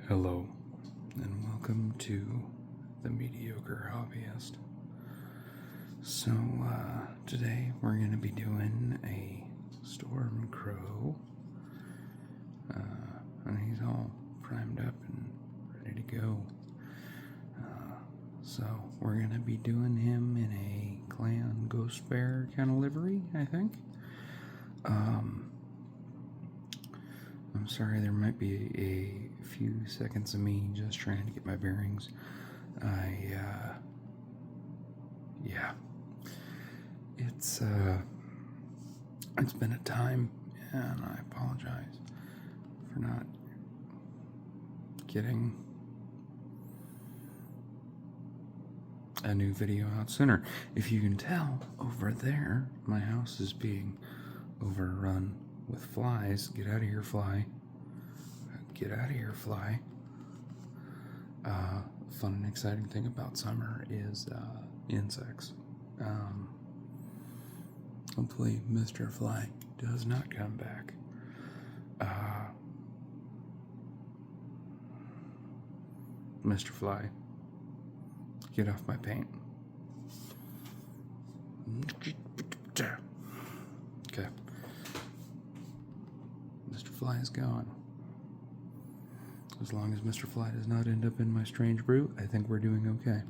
Hello, and welcome to the Mediocre Hobbyist. So, today we're going to be doing a Stormcrow, and he's all primed up and ready to go. So, we're going to be doing him in a clan ghost bear kind of livery, I think. I'm sorry, there might be a few seconds of me just trying to get my bearings. Yeah. It's been a time, and I apologize for not getting a new video out sooner. If you can tell, over there, my house is being overrun with flies. Get out of here, fly. Get out of here, fly. Fun and exciting thing about summer is insects. Hopefully Mr. Fly does not come back. Mr. Fly, get off my paint. Okay. Mr. Fly is gone. As long as Mr. Fly does not end up in my strange brew, I think we're doing okay.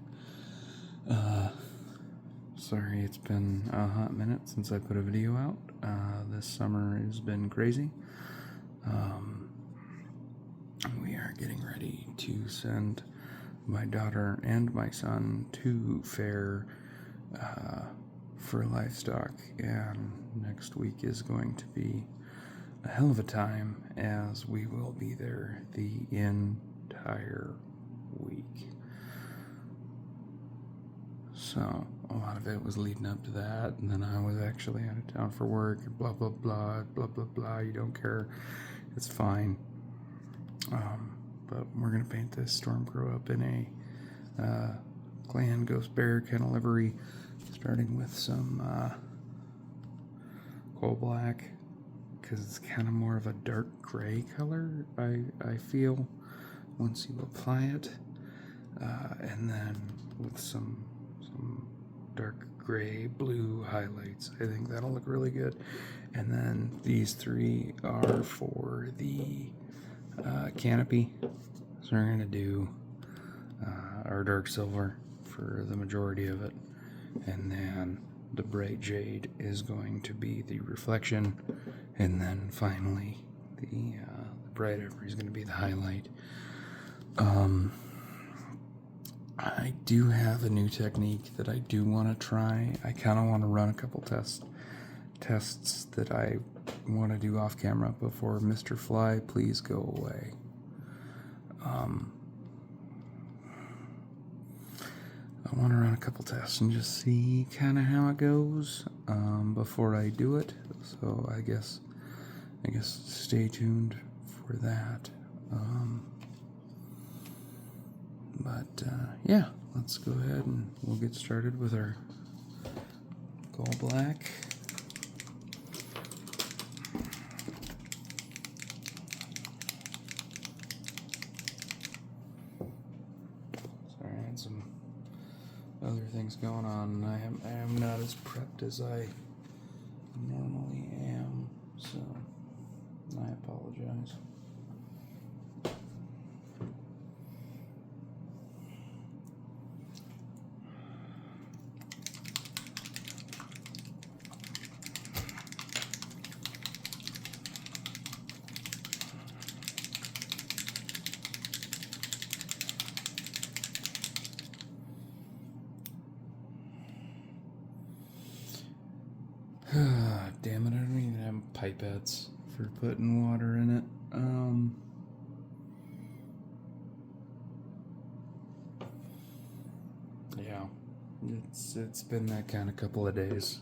Sorry, it's been a hot minute since I put a video out. This summer has been crazy. We are getting ready to send my daughter and my son to fair for livestock, and next week is going to be a hell of a time, as we will be there the entire week. So a lot of it was leading up to that, and then I was actually out of town for work, and blah blah blah blah blah blah. You don't care, it's fine. But we're gonna paint this Stormcrow up in a clan ghost bear kind of livery, starting with some coal black, because it's kind of more of a dark gray color, I feel, once you apply it, and then with some dark gray blue highlights. I think that'll look really good. And then these three are for the canopy, so we're going to do our dark silver for the majority of it, and then the bright jade is going to be the reflection, and then finally the bright ivory is going to be the highlight. I do have a new technique that I do want to try. I kind of want to run a couple tests that I want to do off camera before Mr. Fly, please go away. I want to run a couple tests and just see kind of how it goes before I do it. So I guess stay tuned for that. Yeah, let's go ahead and we'll get started with our coal black. Sorry, I had some other things going on. I am not as prepped as I normally am, so I apologize. Damn it, I don't even have pipettes for putting water in it. Yeah, it's been that kind of couple of days.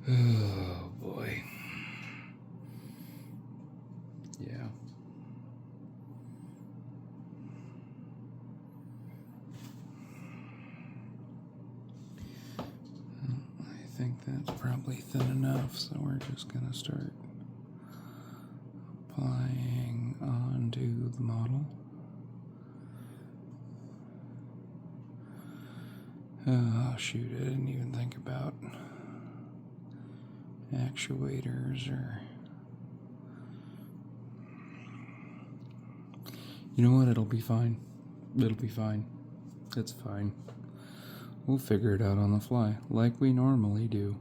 Oh boy. Yeah. I think that's probably thin enough, so we're just gonna start applying the model. Oh, shoot, I didn't even think about actuators or... You know what? It'll be fine. It'll be fine. It's fine. We'll figure it out on the fly, like we normally do.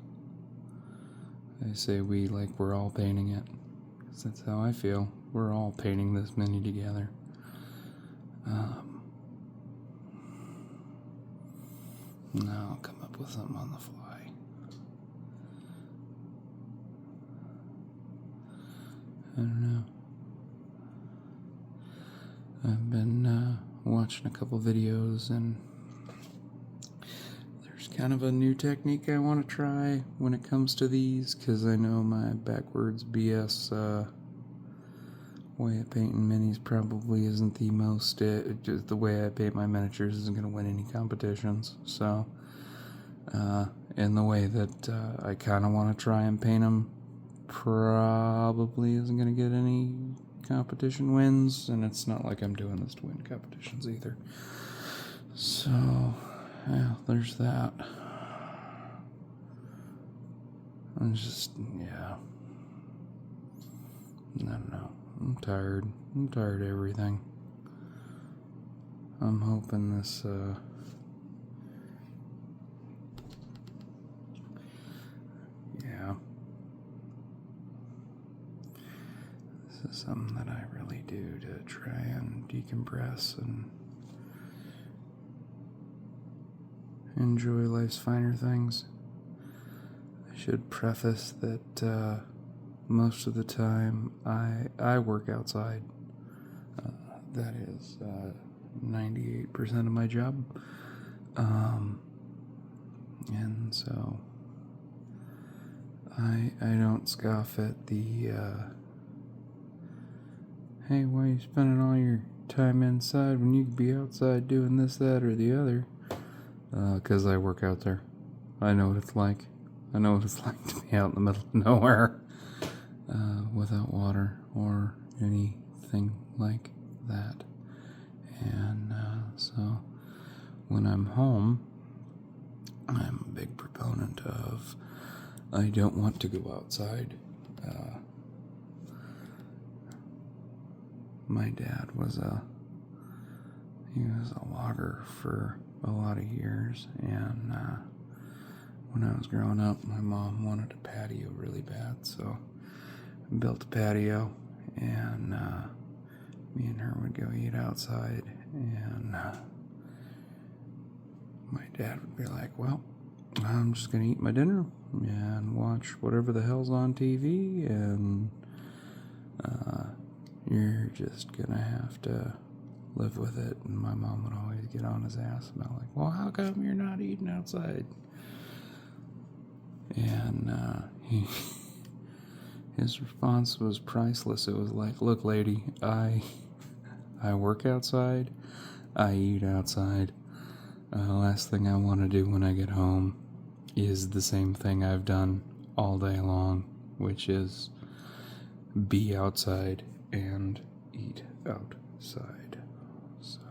I say we like we're all painting it. 'Cause that's how I feel. We're all painting this mini together. Now I'll come up with something on the fly. I don't know. I've been watching a couple videos, and there's kind of a new technique I want to try when it comes to these, because I know my backwards BS way of painting minis probably isn't the most, just the way I paint my miniatures isn't going to win any competitions, so in the way that I kind of want to try and paint them probably isn't going to get any competition wins, and it's not like I'm doing this to win competitions either. So, yeah, there's that. I'm just, yeah. I don't know. I'm tired. I'm tired of everything. I'm hoping this, yeah. This is something that I really do to try and decompress and enjoy life's finer things. I should preface that most of the time I work outside. That is 98% of my job. And so I don't scoff at the hey, why are you spending all your time inside when you could be outside doing this, that, or the other? 'Cause I work out there. I know what it's like. I know what it's like to be out in the middle of nowhere without water or anything like that. And so when I'm home, I'm a big proponent of I don't want to go outside. My dad was a logger for a lot of years, and when I was growing up, my mom wanted a patio really bad, so I built a patio, and me and her would go eat outside, and my dad would be like, well, I'm just gonna eat my dinner and watch whatever the hell's on TV, and you're just gonna have to live with it. And my mom would always get on his ass about like, well, how come you're not eating outside? And his response was priceless. It was like, look, lady, I work outside, I eat outside. Last thing I want to do when I get home is the same thing I've done all day long, which is be outside and eat outside. So,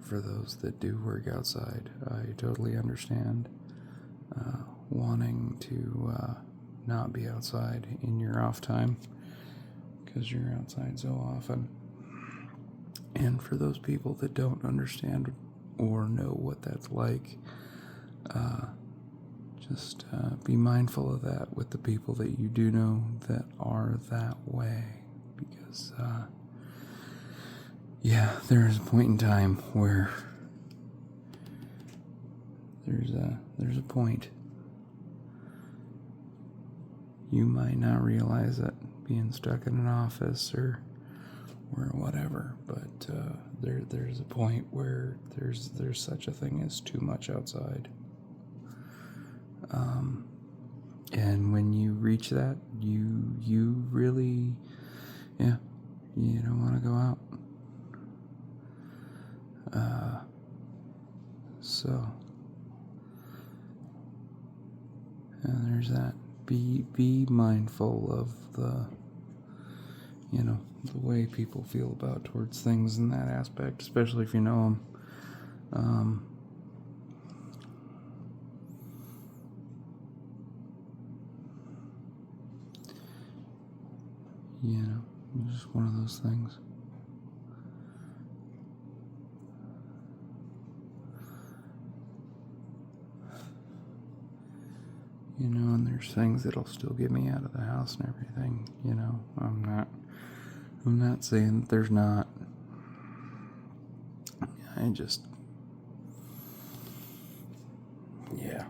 for those that do work outside, I totally understand wanting to not be outside in your off time, because you're outside so often. And for those people that don't understand or know what that's like, just be mindful of that with the people that you do know that are that way, because yeah, there is a point in time where there's a point you might not realize it being stuck in an office or whatever, but there's a point where there's such a thing as too much outside. And when you reach that, you really, yeah, you don't want to go out. So, and there's that. Be mindful of the you know, the way people feel about towards things in that aspect, especially if you know them. You know, it's just one of those things. You know, and there's things that'll still get me out of the house and everything. You know, I'm not saying that there's not. I just, yeah.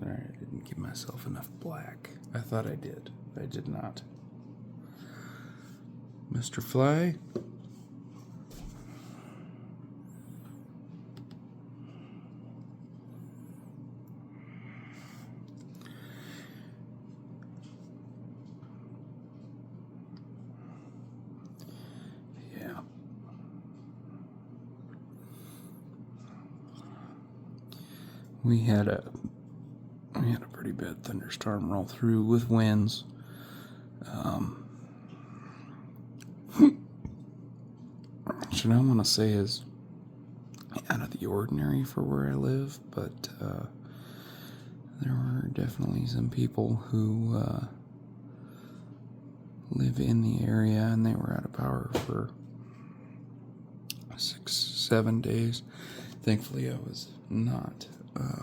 Alright, I didn't give myself enough black. I thought I did. I did not. Mr. Fly? Yeah. We had a pretty bad thunderstorm roll through with winds. Which I don't want to say is out of the ordinary for where I live, but there were definitely some people who live in the area, and they were out of power for 6-7 days. Thankfully, I was not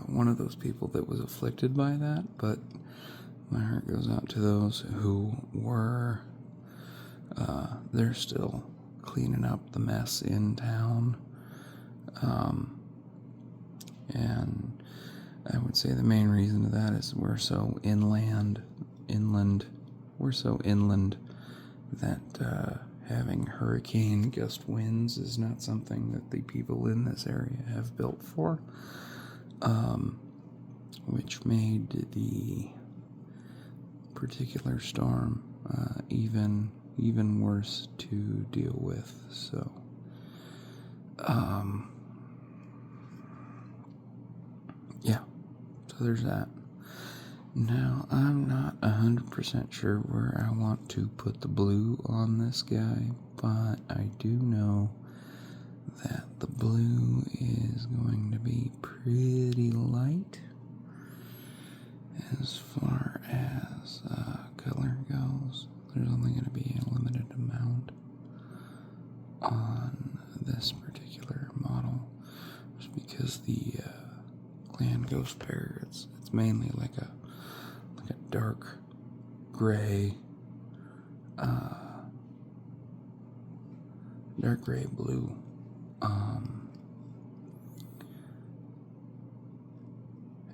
one of those people that was afflicted by that, but my heart goes out to those who were. They're still cleaning up the mess in town. And I would say the main reason to that is we're so inland, we're so inland that having hurricane gust winds is not something that the people in this area have built for, which made the particular storm even worse to deal with. So yeah, so there's that. Now, I'm not 100% sure where I want to put the blue on this guy, but I do know that the blue is going to be pretty light as far as color goes. There's only going to be a limited amount on this particular model, just because the Clan Ghost Bear, it's mainly like a dark gray, blue.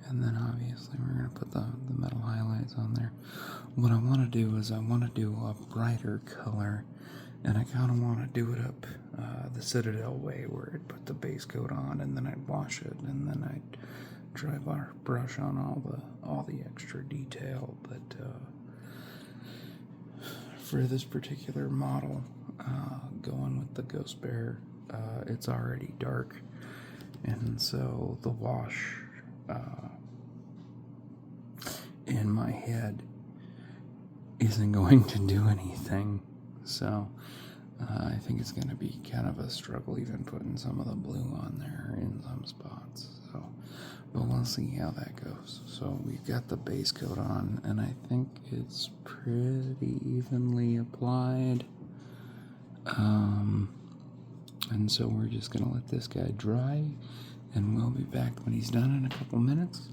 And then obviously we're going to put the metal highlights on there. What I want to do is I want to do a brighter color, and I kind of want to do it up the Citadel way, where I'd put the base coat on and then I'd wash it, and then I'd dry brush on all the extra detail. But for this particular model, going with the Ghost Bear, it's already dark, and so the wash in my head isn't going to do anything. So I think it's going to be kind of a struggle even putting some of the blue on there in some spots. So, but we'll see how that goes. So we've got the base coat on, and I think it's pretty evenly applied. And so we're just going to let this guy dry, and we'll be back when he's done in a couple minutes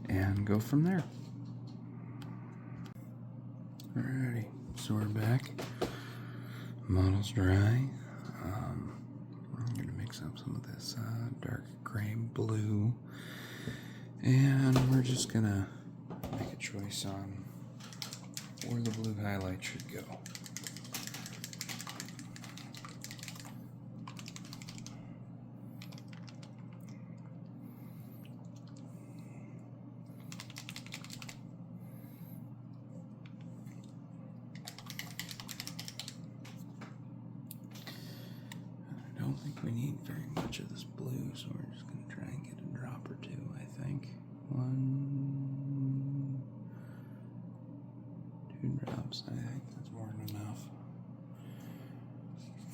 and go from there. Alrighty, so we're back. Model's dry. I'm going to mix up some of this dark gray blue, and we're just going to make a choice on where the blue highlight should go. don't think we need very much of this blue, so we're just going to try and get a drop or two, I think. 1, 2 drops, I think that's more than enough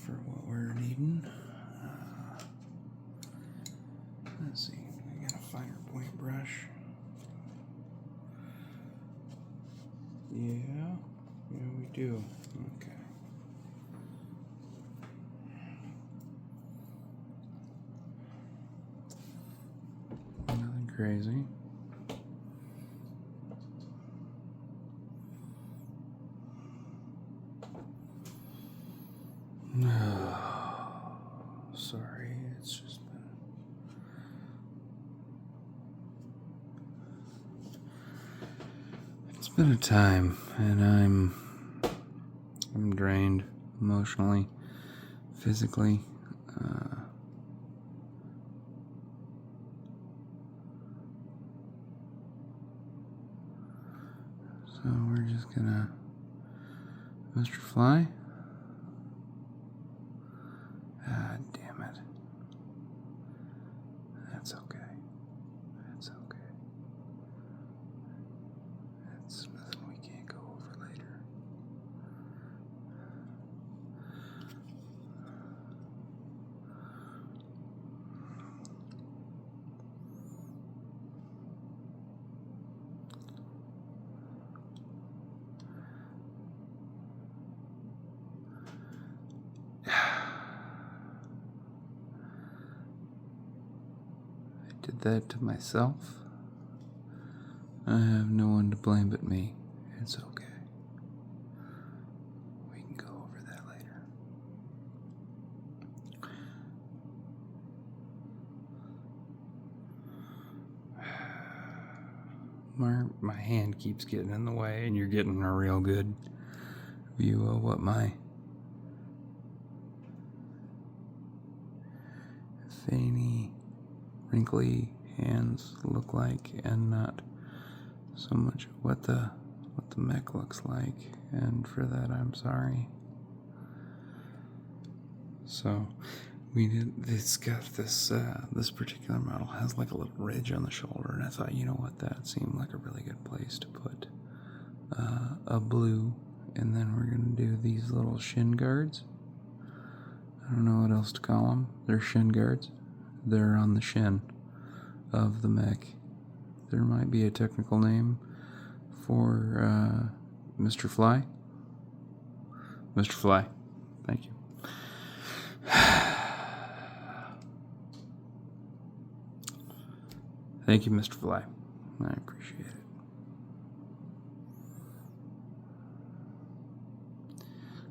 for what we're needing. Let's see, we got a finer point brush. Yeah, we do. Okay. Nothing crazy. Sorry, it's just been a time, and I'm drained emotionally, physically. So we're just gonna, Mr. Fly. Ah, damn it. That's okay. That's okay. That's nothing we can't go over later. I did that to myself. I have no one to blame but me. It's okay. We can go over that later. My hand keeps getting in the way, and you're getting a real good view of what my veiny, wrinkly hands look like, and not so much what the mech looks like. And for that, I'm sorry. So it's got this particular model has like a little ridge on the shoulder, and I thought, you know what, that seemed like a really good place to put a blue. And then we're gonna do these little shin guards. I don't know what else to call them. They're shin guards. They're on the shin of the mech. There might be a technical name for Mr. Fly. Mr. Fly, thank you. Thank you, Mr. Fly. I appreciate it.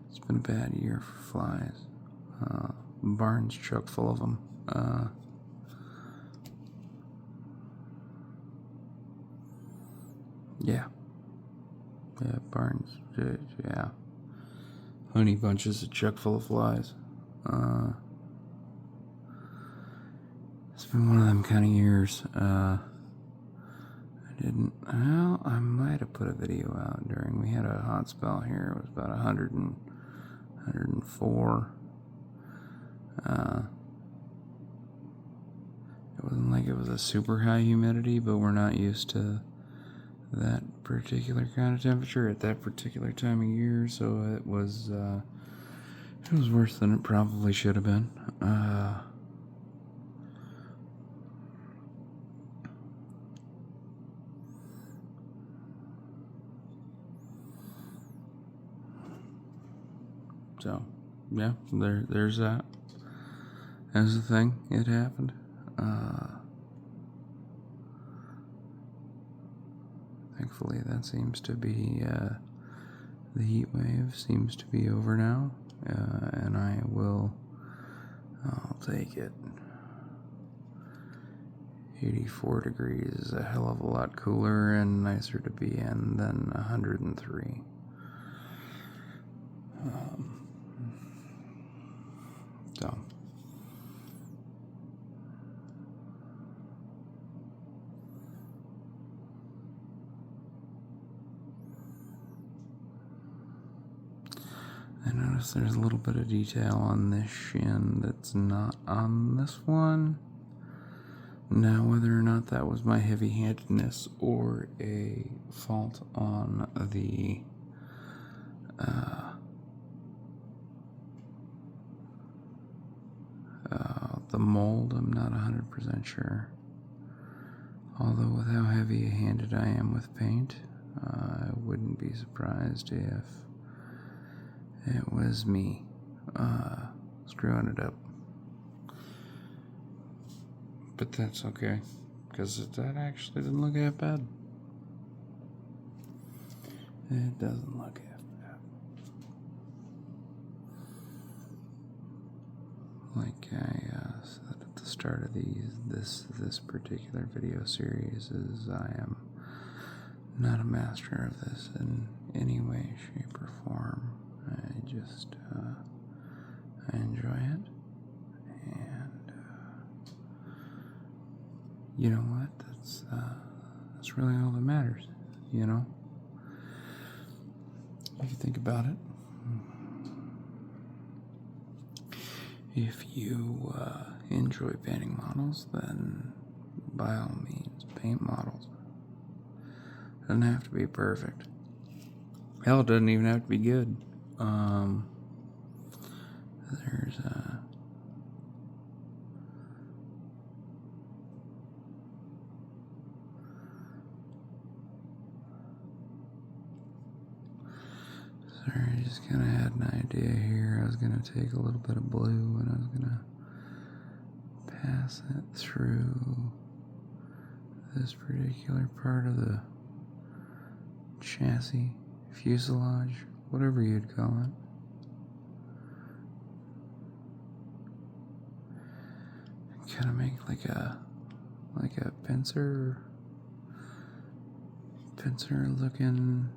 It's been a bad year for flies. Barn's chock full of them. Yeah, barns. Yeah, honey bunches are chock full of flies. It's been one of them kind of years. I might have put a video out we had a hot spell here. It was about 104. It wasn't like it was a super high humidity, but we're not used to that particular kind of temperature at that particular time of year, so it was worse than it probably should have been. So, yeah, there's that. As a thing, it happened. Thankfully, that seems to be, the heat wave seems to be over now, and I'll take it. 84 degrees is a hell of a lot cooler and nicer to be in than 103. So, and Notice there's a little bit of detail on this shin that's not on this one. Now, whether or not that was my heavy-handedness or a fault on the mold, I'm not 100% sure. Although with how heavy-handed I am with paint, I wouldn't be surprised if it was me screwing it up. But that's okay, because that actually didn't look that bad. It doesn't look half bad. Like I said at the start of this particular video series, is I am not a master of this in any way, shape, or form. I just I enjoy it, and you know what? That's really all that matters. You know. If you think about it, if you enjoy painting models, then by all means, paint models. It doesn't have to be perfect. Hell, it doesn't even have to be good. There's sorry, I just kind of had an idea here. I was going to take a little bit of blue and I was going to pass it through this particular part of the chassis, fuselage, whatever you'd call it. Kind of make like a pincer looking.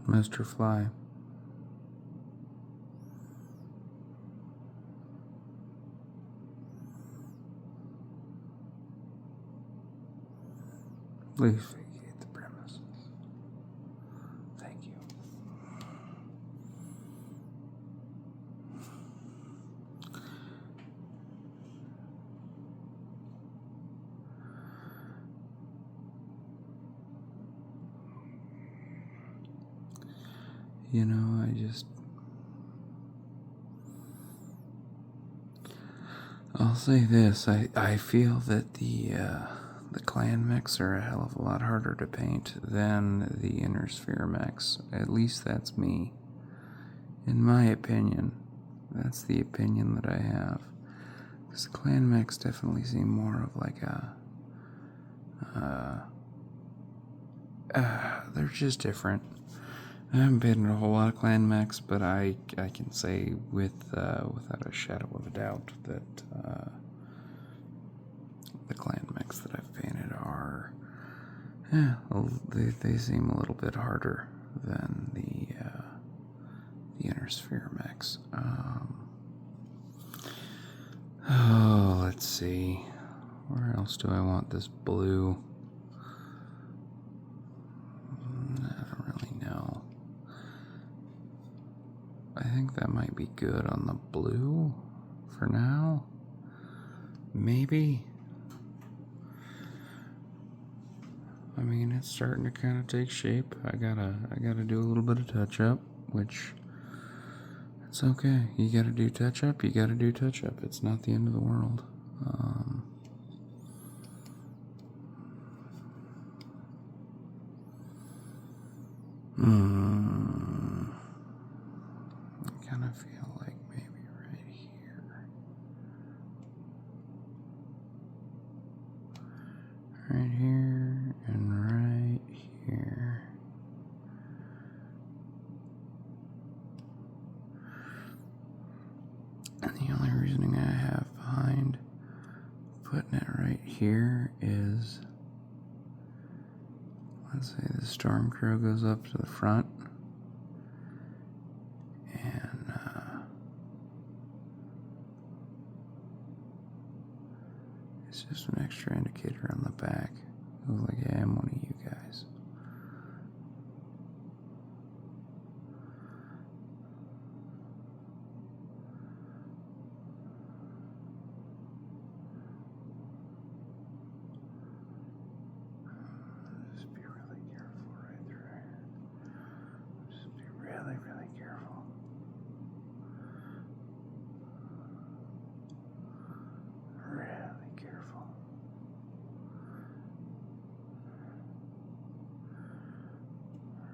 Mr. Fly. Please vacate the premises. Thank you. You know, I'll say this, I feel that the clan mechs are a hell of a lot harder to paint than the inner sphere mechs. At least that's me. In my opinion, that's the opinion that I have. Because the clan mechs definitely seem more of like they're just different. I haven't painted a whole lot of clan mechs, but I can say without a shadow of a doubt that the clan mechs that I've painted are, they seem a little bit harder than the inner sphere mechs. Oh, let's see. Where else do I want this blue? I don't really know. I think that might be good on the blue for now. Maybe. I mean, it's starting to kind of take shape. I gotta do a little bit of touch up, which it's okay. You gotta do touch up. It's not the end of the world. I kind of feel like maybe right here. Right here and right here. And the only reasoning I have behind here is, let's say the Stormcrow goes up to the front, and it's just an extra indicator on the back. It was like, yeah, I'm one of you guys. Just be really careful right through here. Just be really, really careful. Really careful.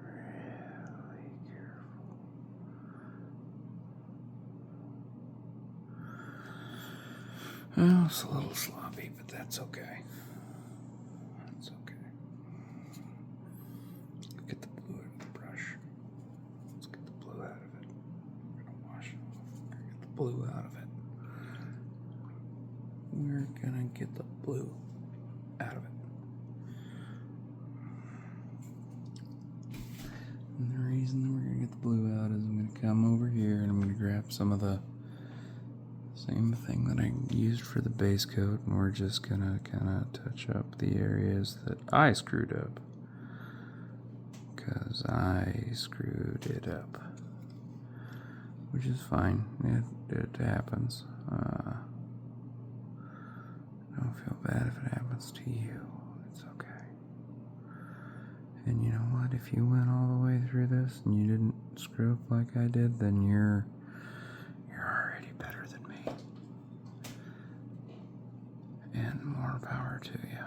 Really careful. Oh, it's a little sloppy, but that's okay. That's okay. Let's get the blue out of the brush. Let's get the blue out of it. We're gonna wash it off. We're gonna get the blue out of it. We're gonna get the blue out of it. And the reason that we're gonna get the blue out is I'm gonna come over here and I'm gonna grab some of the same thing that I used for the base coat, and we're just gonna kind of touch up the areas that I screwed up, because I screwed it up, which is fine. It happens. Don't feel bad if it happens to you. It's okay. And you know what? If you went all the way through this and you didn't screw up like I did, then you're already better than me. And more power to you.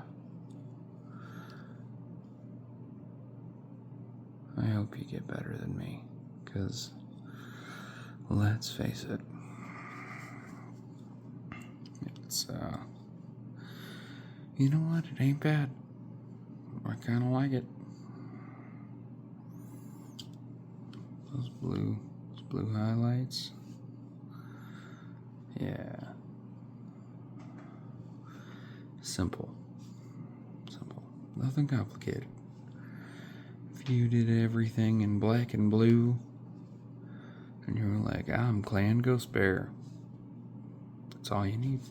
I hope you get better than me, because let's face it, it's you know what? It ain't bad. I kind of like it. Those blue highlights. Yeah. Simple. Nothing complicated. If you did everything in black and blue, and you were like, I'm Clan Ghost Bear, that's all you need.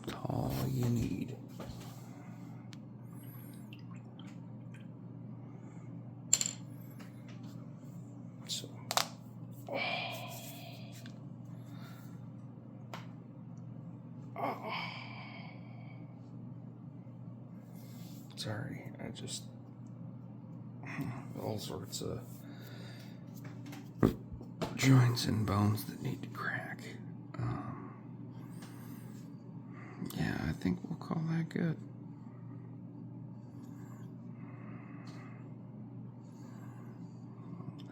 That's all you need. So, sorry, I just all sorts of joints and bones that need to crack. Yeah, I think we'll call that good.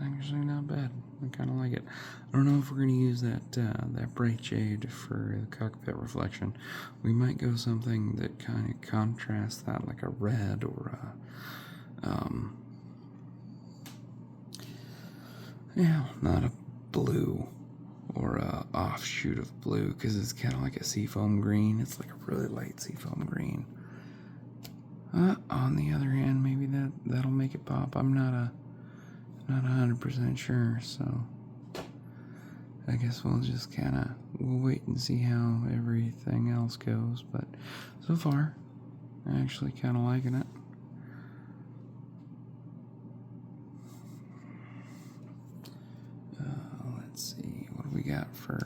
Actually, not bad. I kind of like it. I don't know if we're going to use that bright shade for the cockpit reflection. We might go something that kind of contrasts that, like a red or a, not a blue or a offshoot of blue, because it's kind of like a seafoam green. It's like a really light seafoam green. On the other hand, maybe that'll make it pop. I'm not 100% sure, so I guess we'll just we'll wait and see how everything else goes. But so far, I'm actually kind of liking it. Let's see, what do we got for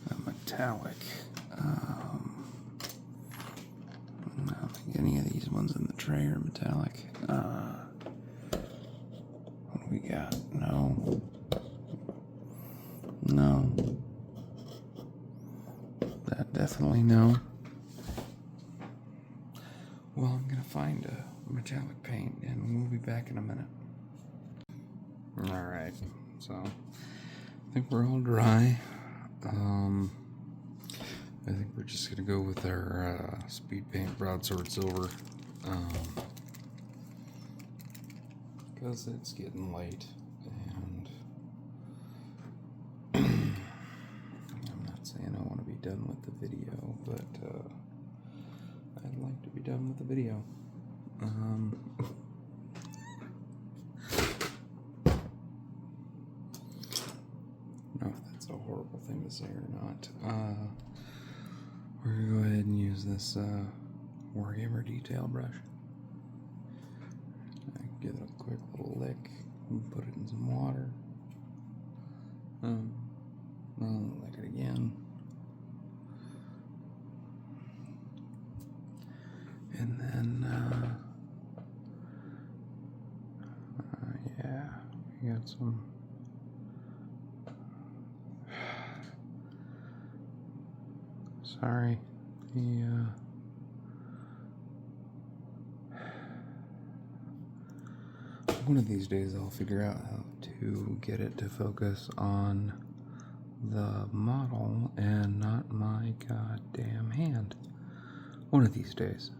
a metallic? I don't think any of these ones in the tray are metallic. What do we got? No. That definitely no. Well, I'm gonna find a metallic paint, and we'll be back in a minute. Alright, so I think we're all dry. I think we're just gonna go with our speed paint broadsword silver, because it's getting late, and I'm not saying I want to be done with the video, but I'd like to be done with the video. I don't know if that's a horrible thing to say or not. We're going to go ahead and use this Wargamer detail brush. Give it a quick little lick and put it in some water. I'll lick it again. And then, yeah, we got some. Sorry, one of these days I'll figure out how to get it to focus on the model and not my goddamn hand. One of these days.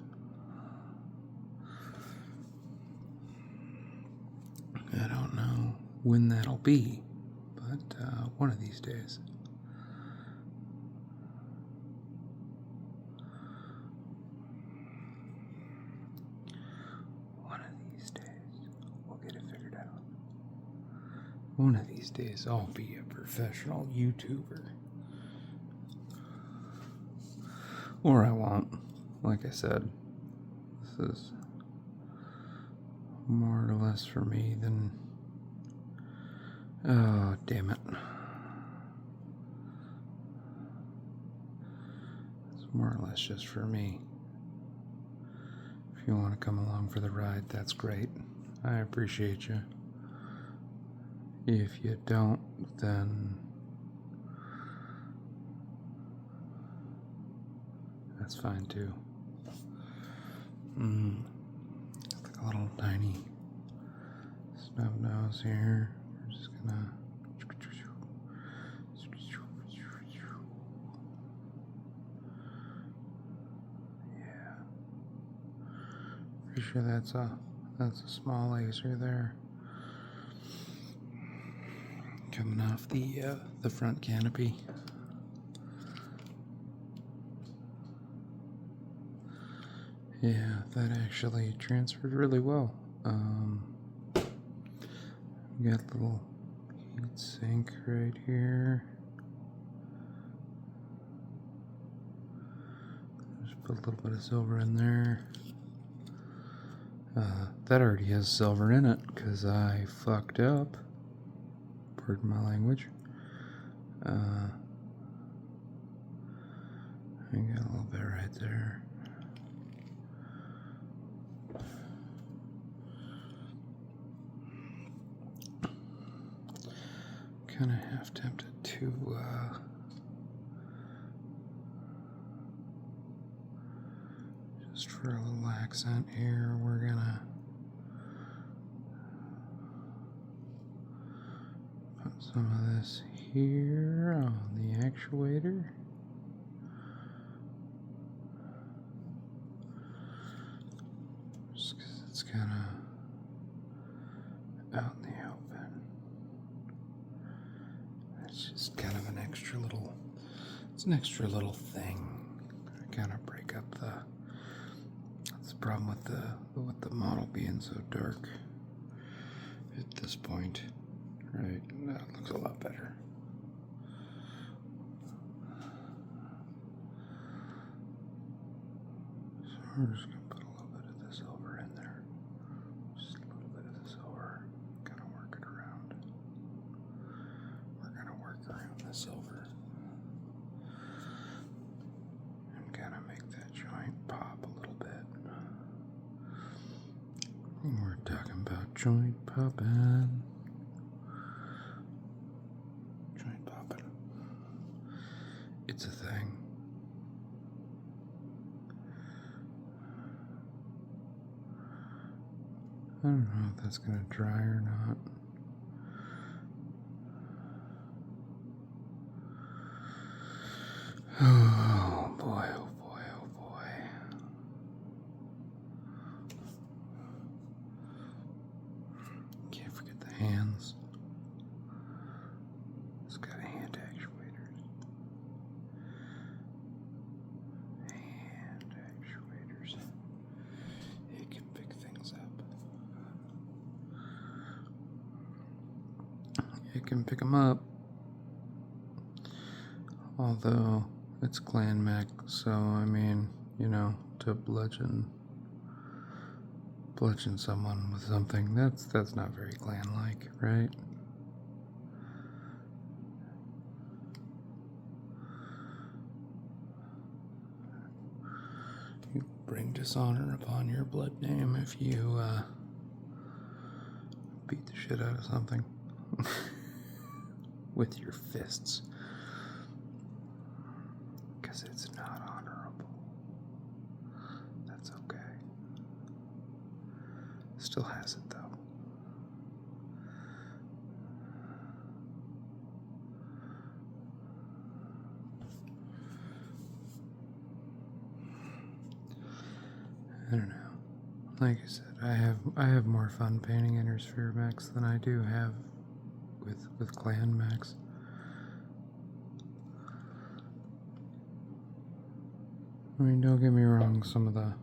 I don't know when that'll be, but one of these days. One of these days, I'll be a professional YouTuber. Or I won't. Like I said, this is more or less for me than... Oh, damn it. It's more or less just for me. If you want to come along for the ride, that's great. I appreciate you. If you don't, then that's fine too. Like a little tiny snub nose here. We're just gonna. Yeah. Pretty sure that's a small laser there. Coming off the front canopy. Yeah, that actually transferred really well. We got a little heat sink right here. Just put a little bit of silver in there. That already has silver in it because I fucked up. Pardon my language. I got a little bit right there. Kind of half tempted to just for a little accent here, we're gonna put some of this here on the actuator. Just 'cause it's kind of out in the open. It's just kind of an extra little, it's an extra little thing. I kind of break up that's the problem with the model being so dark at this point. Right, that looks a lot better. So we're just gonna put a little bit of the silver in there. Just a little bit of the silver. Kind of work it around. We're gonna work around the silver. And kind of make that joint pop a little bit. And we're talking about joint popping. It's a thing. I don't know if that's gonna dry or not. Oh boy, oh boy, oh boy. Can't forget the hands. It's got hand actuators. it can pick them up. Although it's clan mech, so I mean, you know, to bludgeon someone with something, that's not very clan-like, right? You bring dishonor upon your blood name if you beat the shit out of something with your fists, because it's not honorable. That's okay. Still has it though. I don't know. Like I said, I have more fun painting Intersphere mechs than I do have with clan mechs. I mean, don't get me wrong, some of the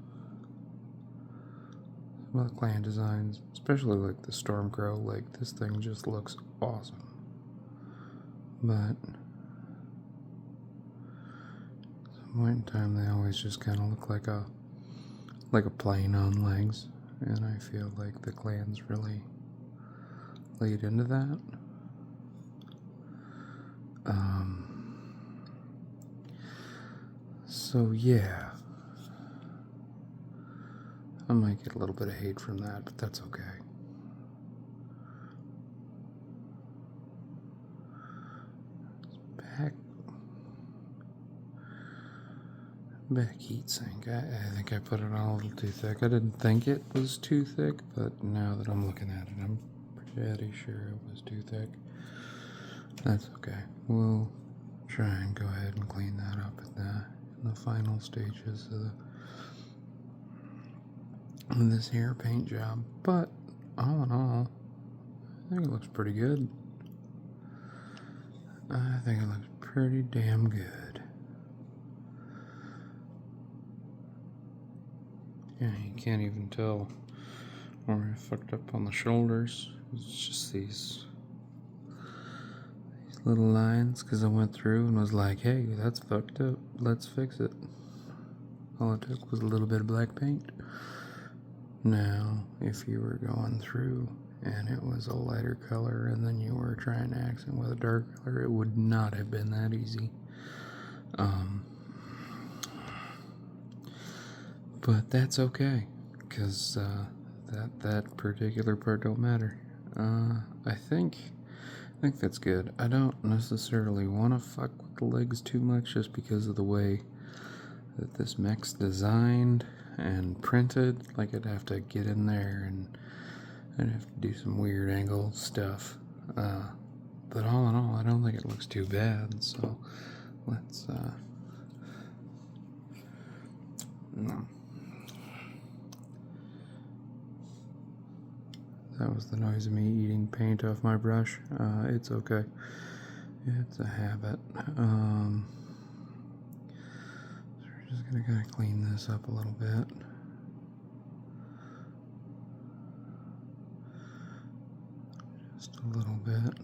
clan designs, especially like the Stormcrow, like this thing just looks awesome. But at some point in time, they always just kind of look like a plane on legs, and I feel like the clans really laid into that. So yeah, I might get a little bit of hate from that, but that's okay. Back heatsink. I think I put it on a little too thick. I didn't think it was too thick, but now that I'm looking at it, I'm pretty sure it was too thick. That's okay. We'll try and go ahead and clean that up in the final stages of this here paint job. But all in all, I think it looks pretty good. I think it looks pretty damn good. Yeah, you can't even tell where I fucked up on the shoulders. It's just these little lines, because I went through and was like, hey, that's fucked up, let's fix it. All it took was a little bit of black paint. Now, if you were going through and it was a lighter color and then you were trying to accent with a dark color, it would not have been that easy. But that's okay, because that particular part don't matter. I think that's good. I don't necessarily want to fuck with the legs too much, just because of the way that this mech's designed and printed. Like, I'd have to get in there and I'd have to do some weird angle stuff. But all in all, I don't think it looks too bad. So let's no. That was the noise of me eating paint off my brush. It's okay. It's a habit. So we're just gonna kind of clean this up a little bit. Just a little bit.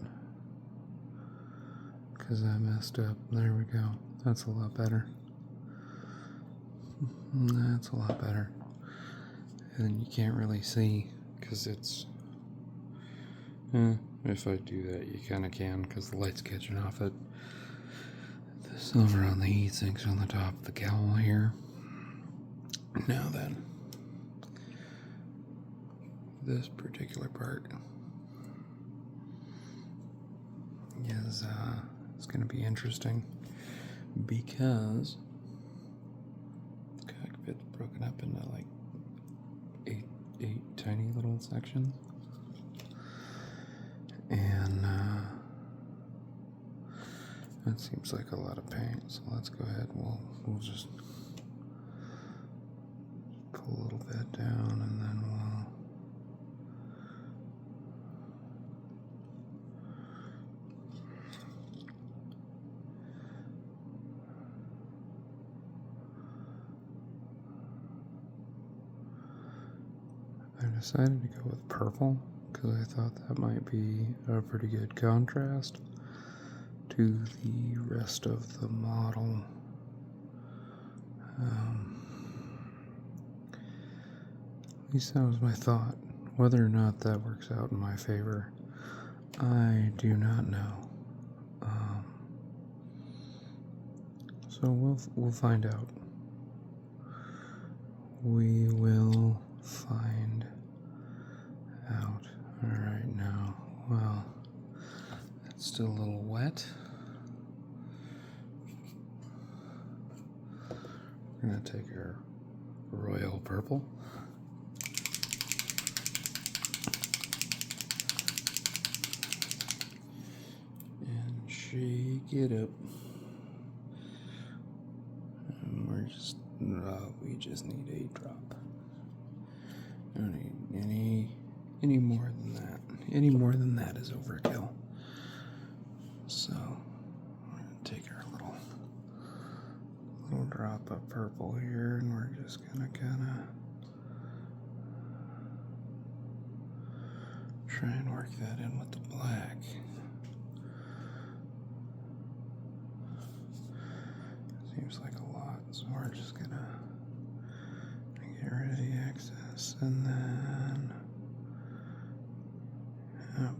Because I messed up. There we go. That's a lot better. That's a lot better. And you can't really see, because it's... if I do that, you kind of can, because the light's catching off it. The silver on the heat sinks on the top of the cowl here. Now then, this particular part is it's going to be interesting, because the cockpit's broken up into like eight tiny little sections. And that seems like a lot of paint, so let's go ahead. We'll just pull a little bit down, and then I decided to go with purple, because I thought that might be a pretty good contrast to the rest of the model. At least that was my thought. Whether or not that works out in my favor, I do not know. So we'll find out. We will find out. All right, now, well, it's still a little wet. We're gonna take our royal purple. And shake it up. And we just need a drop. Don't need any more than that. Any more than that is overkill. So we're gonna take our little drop of purple here, and we're just gonna kinda try and work that in with the black. Seems like a lot, so we're just gonna get rid of the excess, and then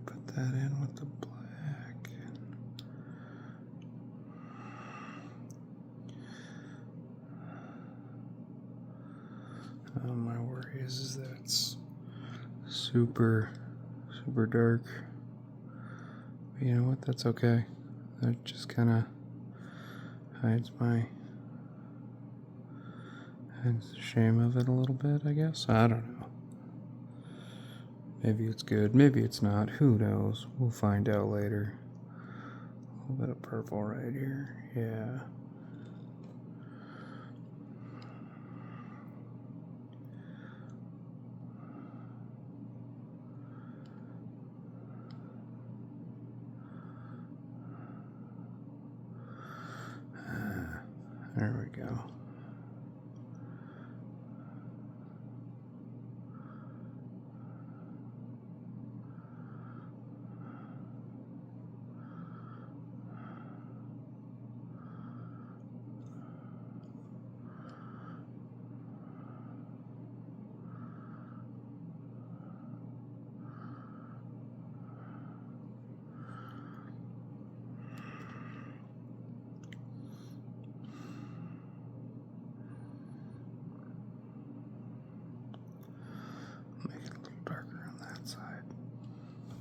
put that in with the black. My worry is that it's super dark. But you know what? That's okay. That just kind of hides the shame of it a little bit, I guess. I don't know. Maybe it's good, maybe it's not. Who knows? We'll find out later. A little bit of purple right here. Yeah. There we go. Make it a little darker on that side,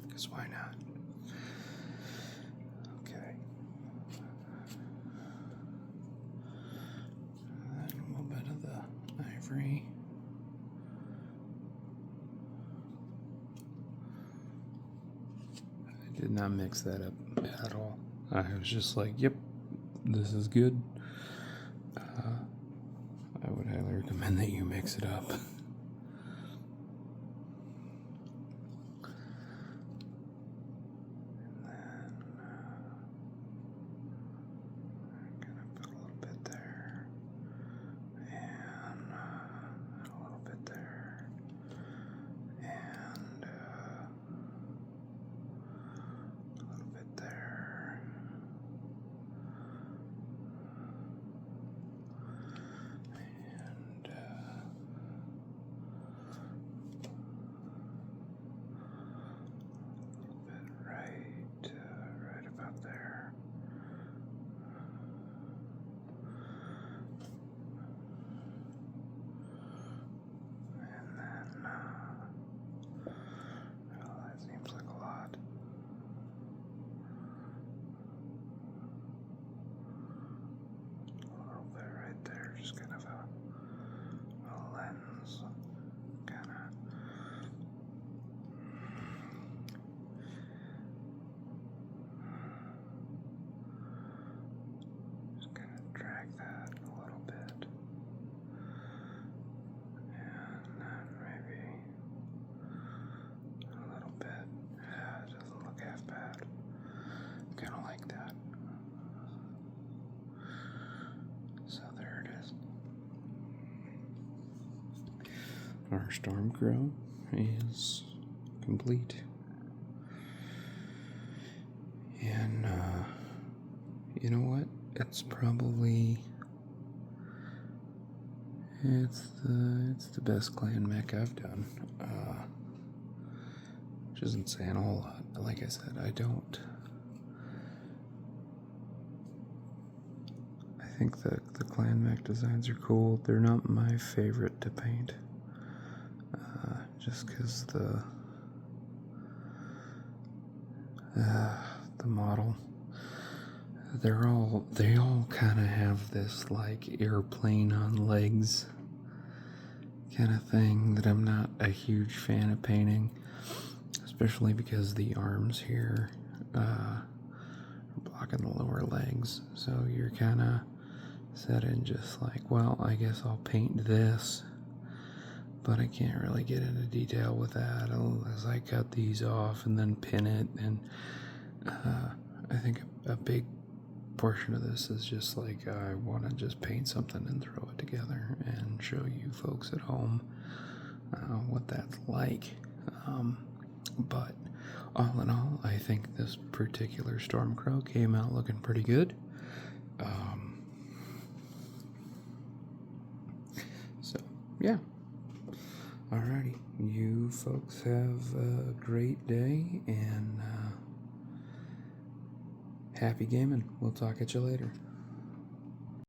because why not? Okay. And a little bit of the ivory. I did not mix that up at all. I was just like, yep, this is good. I would highly recommend that you mix it up. Our Stormcrow is complete. And you know what? It's probably it's the best clan mech I've done. Which isn't saying a whole lot. But like I said, I think the clan mech designs are cool. They're not my favorite to paint. Just because the model, they all kind of have this like airplane on legs kind of thing that I'm not a huge fan of painting, especially because the arms here are blocking the lower legs, so you're kind of set in just like, well, I guess I'll paint this, but I can't really get into detail with that as I cut these off and then pin it. And I think a big portion of this is just like, I want to just paint something and throw it together and show you folks at home what that's like. But all in all, I think this particular Stormcrow came out looking pretty good. So yeah. Alrighty, you folks have a great day, and happy gaming. We'll talk at you later.